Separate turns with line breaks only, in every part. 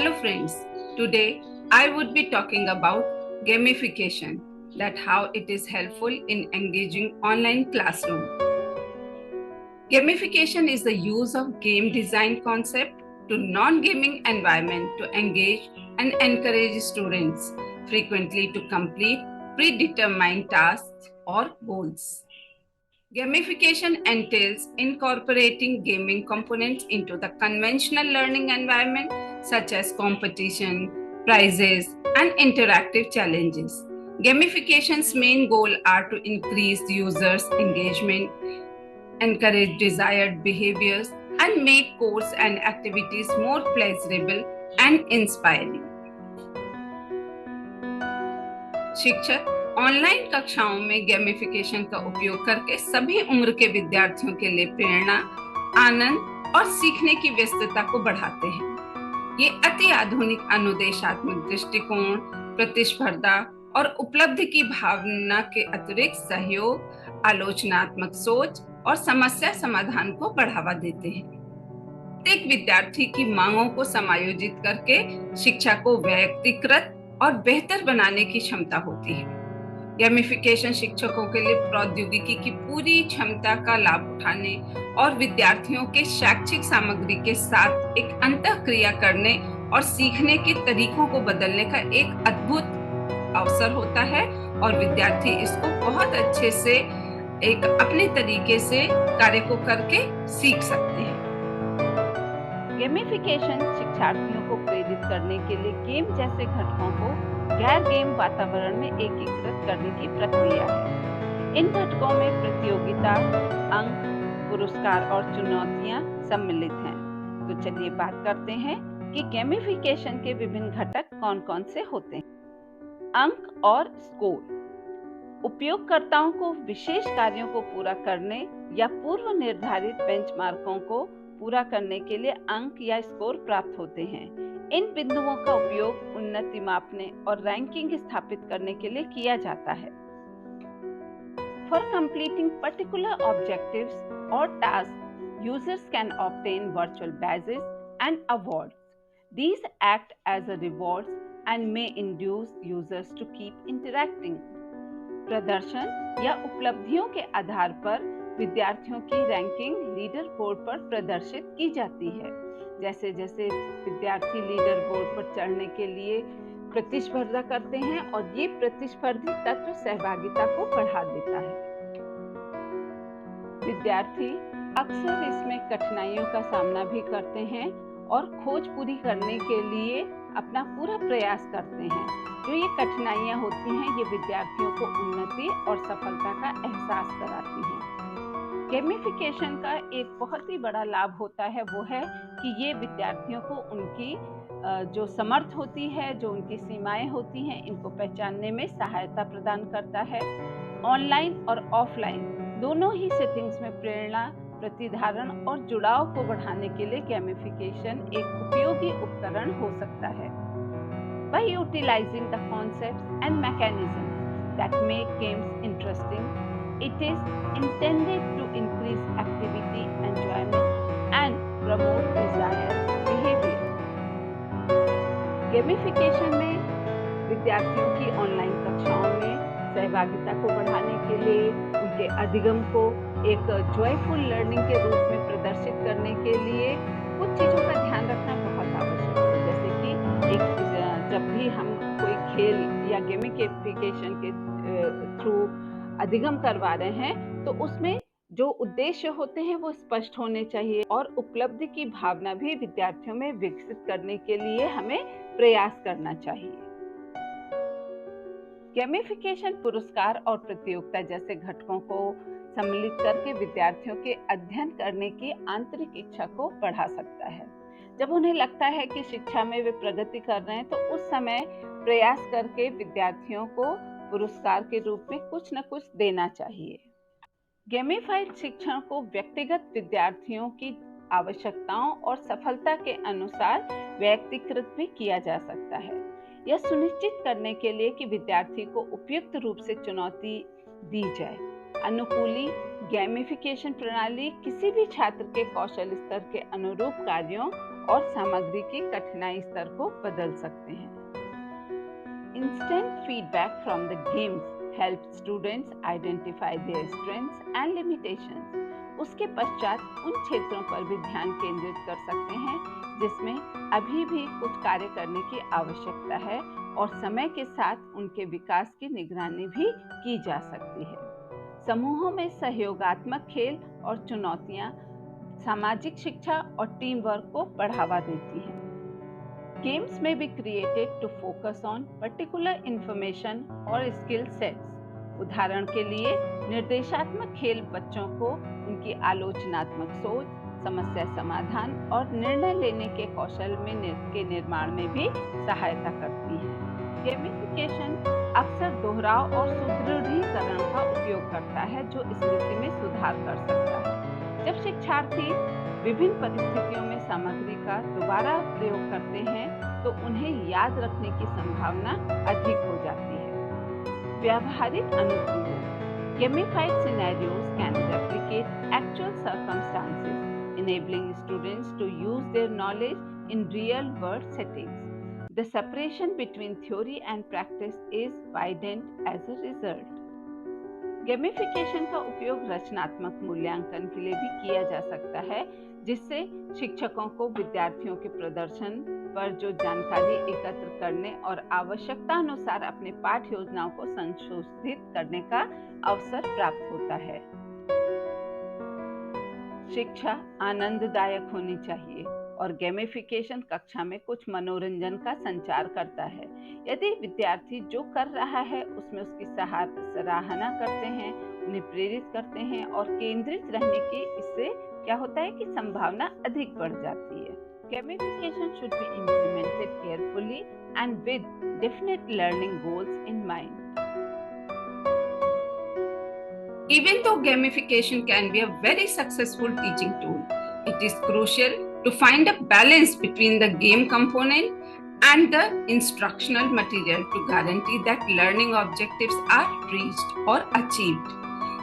Hello friends, today I would be talking about gamification, that how it is helpful in engaging online classroom. Gamification is the use of game design concept to non-gaming environment to engage and encourage students frequently to complete predetermined tasks or goals. Gamification entails incorporating gaming components into the conventional learning environment, such as competition, prizes, and interactive challenges. Gamification's main goal are to increase users' engagement, encourage desired behaviors, and make course and activities more pleasurable and inspiring. शिक्षक online कक्षाओं में gamification का उपयोग करके सभी उम्र के विद्यार्थियों के लिए प्रेरणा, आनंद और सीखने की व्यस्तता को बढ़ाते हैं। ये अति आधुनिक अनुदेशात्मक दृष्टिकोण, प्रतिस्पर्धा और उपलब्धि की भावना के अतिरिक्त सहयोग, आलोचनात्मक सोच और समस्या समाधान को बढ़ावा देते हैं। प्रत्येक विद्यार्थी की मांगों को समायोजित करके शिक्षा को व्यक्तिकृत और बेहतर बनाने की क्षमता होती है। गेमिफिकेशन शिक्षकों के लिए प्रौद्योगिकी की पूरी क्षमता का लाभ उठाने और विद्यार्थियों के शैक्षिक सामग्री के साथ एक अंतःक्रिया करने और सीखने के तरीकों को बदलने का एक अद्भुत अवसर होता है और विद्यार्थी इसको बहुत अच्छे से एक अपने तरीके से कार्य को करके सीख सकते हैं।
गेमिफिकेशन शिक्षार्थियों को प्रेरित करने के लिए गेम जैसे घटकों को गैर गेम वातावरण में एकीकृत करने की प्रक्रिया है। इन घटकों में प्रतियोगिता, अंक, पुरस्कार और चुनौतियां सम्मिलित हैं। तो चलिए बात करते हैं कि गेमिफिकेशन के विभिन्न घटक कौन-कौन से होते हैं। अंक और स्कोर उपयोगकर्ताओं को विशेष कार्यों को पूरा करने या पूर्व निर्धारित बेंचमार्कों को पूरा करने के लिए अंक या स्कोर प्राप्त होते हैं। इन बिंदुओं का उपयोग उन्नति मापने और रैंकिंग स्थापित करने के लिए किया जाता है। For completing particular objectives or tasks, users can obtain virtual badges and awards. These act as a rewards and may induce users to keep interacting. प्रदर्शन या उपलब्धियों के आधार पर विद्यार्थियों की रैंकिंग लीडर बोर्ड पर प्रदर्शित की जाती है। जैसे जैसे विद्यार्थी लीडर बोर्ड पर चढ़ने के लिए प्रतिस्पर्धा करते हैं और ये प्रतिस्पर्धी तत्व सहभागिता को बढ़ा देता है। विद्यार्थी अक्सर इसमें कठिनाइयों का सामना भी करते हैं और खोज पूरी करने के लिए अपना पूरा प्रयास करते हैं। जो ये कठिनाइयां होती हैं, ये विद्यार्थियों को उन्नति और सफलता का एहसास कराती हैं। गेमिफिकेशन का एक बहुत ही बड़ा लाभ होता है, वो है कि ये विद्यार्थियों को उनकी जो समर्थ होती है, जो उनकी सीमाएं होती हैं, इनको पहचानने में सहायता प्रदान करता है। ऑनलाइन और ऑफलाइन दोनों ही सेटिंग्स में प्रेरणा, प्रतिधारण और जुड़ाव को बढ़ाने के लिए गेमिफिकेशन एक उपयोगी उपकरण हो सकता है। By utilizing the concepts and mechanisms that make games interesting, it is intended to increase activity, enjoyment, and promote desired behavior. Gamification में विद्यार्थियों की ऑनलाइन कक्षाओं में सहभागिता को बढ़ाने के लिए, उनके अधिगम को एक जॉयफुल लर्निंग के रूप में प्रदर्शित करने के लिए कुछ चीज़ों का ध्यान रखना बहुत आवश्यक है। जैसे कि जब भी हम कोई खेल या गेमिफिकेशन के थ्रू अधिगम करवा रहे हैं, तो उसमें जो उद्देश्य होते हैं वो स्पष्ट होने चाहिए और उपलब्धि की भावना भी विद्यार्थियों में विकसित करने के लिए हमें प्रयास करना चाहिए। गेमिफिकेशन पुरस्कार और प्रतियोगिता जैसे घटकों को सम्मिलित करके विद्यार्थियों के अध्ययन करने की आंतरिक इच्छा को बढ़ा सकता है। जब उन्हें लगता है कि शिक्षा में वे प्रगति कर रहे हैं, तो उस समय प्रयास करके विद्यार्थियों को पुरस्कार के रूप में कुछ न कुछ देना चाहिए। गेमिफाइड शिक्षण को व्यक्तिगत विद्यार्थियों की आवश्यकताओं और सफलता के अनुसार व्यक्तिकृत भी किया जा सकता है। यह सुनिश्चित करने के लिए कि विद्यार्थी को उपयुक्त रूप से चुनौती दी जाए। अनुकूली गेमिफिकेशन प्रणाली किसी भी छात्र के कौशल स्तर के अनुरूप कार्यों और सामग्री की कठिनाई स्तर को बदल सकते हैं। Instant feedback from the games help students identify their strengths and limitations. उसके पश्चात उन क्षेत्रों पर भी ध्यान केंद्रित कर सकते हैं जिसमें अभी भी कुछ कार्य करने की आवश्यकता है और समय के साथ उनके विकास की निगरानी भी की जा सकती है। समूहों में सहयोगात्मक खेल और चुनौतियां सामाजिक शिक्षा और टीम वर्क को बढ़ावा देती हैं। Games may be created to focus on particular information or skill sets. उदाहरण के लिए निर्देशात्मक खेल बच्चों को उनकी आलोचनात्मक सोच, समस्या समाधान और निर्णय लेने के कौशल के निर्माण में भी सहायता करती है। गेमिफिकेशन अक्सर दोहराव और सुदृढ़ीकरण का उपयोग करता है जो स्मृति में सुधार कर सकता है। जब शिक्षार्थी विभिन्न परिस्थितियों में सामग्री का दोबारा प्रयोग करते हैं तो उन्हें याद रखने की संभावना अधिक हो जाती है। व्यावहारिक अनुप्रयोग Gamified scenarios can replicate actual circumstances, enabling students to use their knowledge in real-world settings. The separation between theory and practice is widened as a result. Gamification का उपयोग रचनात्मक मूल्यांकन के लिए भी किया जा सकता है, जिससे शिक्षकों को विद्यार्थियों के प्रदर्शन पर जो जानकारी एकत्र करने और आवश्यकता अनुसार अपने पाठ योजनाओं को संशोधित करने का अवसर प्राप्त होता है। शिक्षा आनंददायक होनी चाहिए और गेमिफिकेशन कक्षा में कुछ मनोरंजन का संचार करता है। यदि विद्यार्थी जो कर रहा है उसमें उसकी सराहना करते हैं, उन्हें प्रेरित करते हैं और केंद्रित रहने की, इससे क्या होता है कि संभावना अधिक बढ़ जाती है। Gamification should be implemented carefully and with definite learning goals in mind.
Even though gamification can be a very successful teaching tool, it is crucial to find a balance between the game component and the instructional material to guarantee that learning objectives are reached or achieved.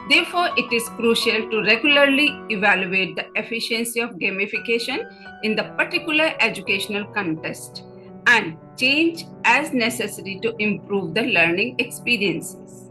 Therefore, it is crucial to regularly evaluate the efficiency of gamification in the particular educational context and change as necessary to improve the learning experiences.